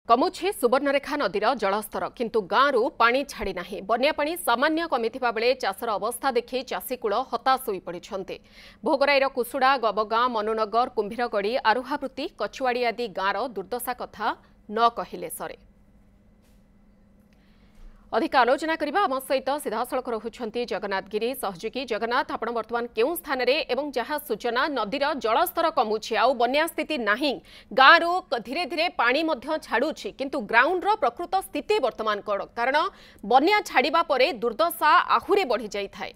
कमुछि सुवर्णरेखा नदीर जलस्तर किंतु गाँव पानी छाड़ी नाही। बन्या पानी सामान्य कमिथिबा बेले चाषर अवस्था देखि चाषीकूल हताश होई पड़िछन्ते। भोगराईर कुसुड़ा, गबगाँ, मनुनगर, कुंभीरगड़ी, आरुहावृत्ति, कछुआड़ी आदि गाँवर दुर्दशा कथा न कहिले सरे। अधिक आलोचना करबा आम सहित सीधासलख रहुछन्ति जगन्नाथ गिरी सहयोगी। जगन्नाथ, आपण वर्तमान केउ स्थान रे एवं जहाँ सूचना नदीर जलस्तर कमुछि आउ बन्या स्थिति नाही, गाँव धीरे धीरे पानी मध्य छाड़ुछि किंतु ग्राउंड रो प्रकृत स्थिति वर्तमान कोन, कारण बन्या छाड़िबा परे दुर्दशा आहुरे बढ़ी जाई थाए।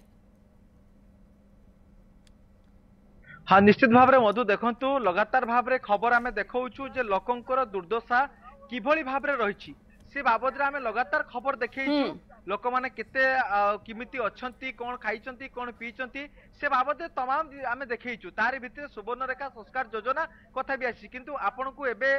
हाँ, निश्चित भाव में मधु देखंतु लगातार भाव में खबर आमे देखौछु जे लोकंकर दुर्दशा किभली भाव में रहिछि से बाबद आमे लगातार खबर देखैछु। लोक माने केते किमिति अछंती, कोन खाइचंती, कोन पीचंती से बाबद तमाम आमे देखैछु। तारि भितर सुवर्णरेखा संस्कार योजना कथा भी आसी, किंतु आपन को एबे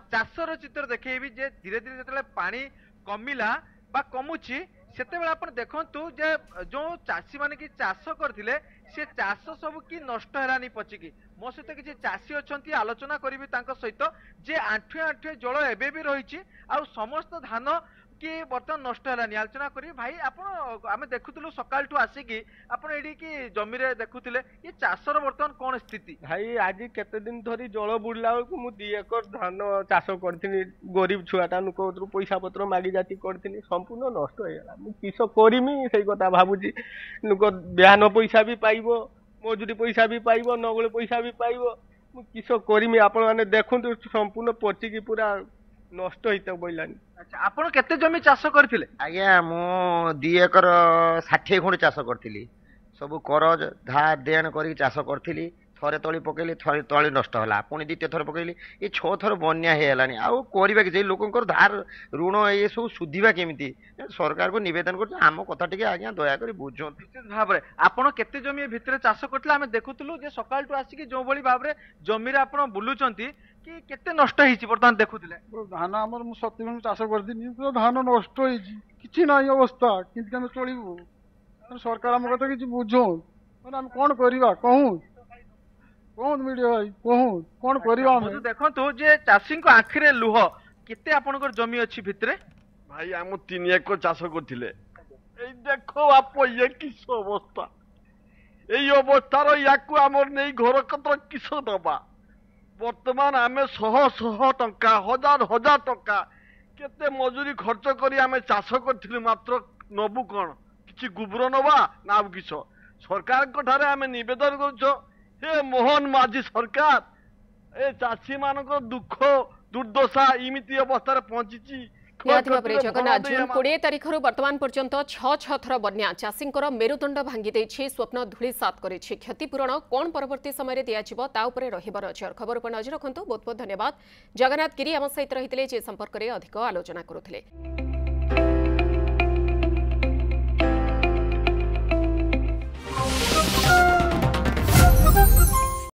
चाषर चित्र देखैबी जे धीरे धीरे जतले पानी कमिला बा कमुछि सेते बेला आपण देखंतु जे जो चाषी माने की चाष करथिले से चाष सब की नष्ट हेलानी पचिकी। मो सहित किसी चाषी अछंती, आलोचना करिबी तांको सहित जे आंठुए आंठुए जल एबे भी रहिछि आ समस्त धान कि बर्तमान नष्ट हेलानी। आलोचना करी भाई आपण आमे देखुतलु सकाळ टु आसीकी आपण एडी की जमी रे देखुतिले ये चाषर बर्तमान कोन स्थिति। भाई आज केते दिन धरी जल बुडला को मु 2 एकर धान चाष करथिनी। गरीब छुआटा नुको पैसा पत्र मागी जाती करथिनी, संपूर्ण नष्ट हेला। मु किस करिमी सेई कथा भाबुची। नुको ब्यान पैसा भी पाइबो, मजूरी पैसा भी पाइबो, नगले पैसा भी पाइबो। मु किस करिमी आपण माने देखंतु संपूर्ण पचिकी पूरा नष्ट होइते बोइलानी। अच्छा, आपण केते जमी चाष करथिले? आज्ञा मु 2 एकर 60 खुंड चाष करथिली। सब करज धार देन करी चाष करथिली। थरे तली पकेली, थरे तली नष्ट होला, पुणी द्वितीय थर पकेली, ये 6 थर बन्या हेलानी। आउ करबा कि लोकंकर धार ऋण ये सब सुधिबा केमिति सरकार को निवेदन कर आम कथा टिके आज्ञा दया करी बुझो। निश्चित भाव में आपण केते जमी भितर चाष करथिले आमे देखुतलु जे सकाळ टु आसी कि जो बळी भाव रे जमी रे आपण बुलुचंती कि केते नष्ट हिची बर्तमान देखुतिले। धान आमर मु 70 गुण चाष करदिनी, तो धान नष्ट हिची किछि नाही अवस्था। किंतु हम चलिबो सरकार हम कथा किछि बुझो, हम कोन करिबा कहू कोन मीडिया भाई कहू कोन करिबा। हम देखंतु जे चाषी को आखि रे लुह केते आपनकर जमी अछि भितरे। भाई हम 3 एकर चाष करथिले। ए देखो आप ये किस अवस्था, एई अवस्थार याकू हमर नै घर कतर किस दबा। वर्तमान आमे 100 टंका, 1000 टंका केते मजूरी खर्च करी आमे चाष करथिलु। मात्र नबु कोन किछि गुबरो नबा ना किछ। सरकार को ठारे आमे निवेदन करछो, हे मोहन माझी सरकार ए चाषी मानक दुख दुर्दशा इमिति अवस्था पहुंची। जगन्नाथ, जून 20 तारिख वर्तमान पर्यंत 6 थर बन्या चाषींकर मेरुदंड भांगी देछि, स्वप्न धूलिसात करिछि। क्षतिपूरण कोन परवर्ती समय दियाजिबो ता उपरे रहिबार अछि। खबर पर नजर रखंतु। बहुत बहुत धन्यवाद। जगन्नाथ गिरी आम सहित रहिथिले जे संपर्क रे अधिक आलोचना करुथिले।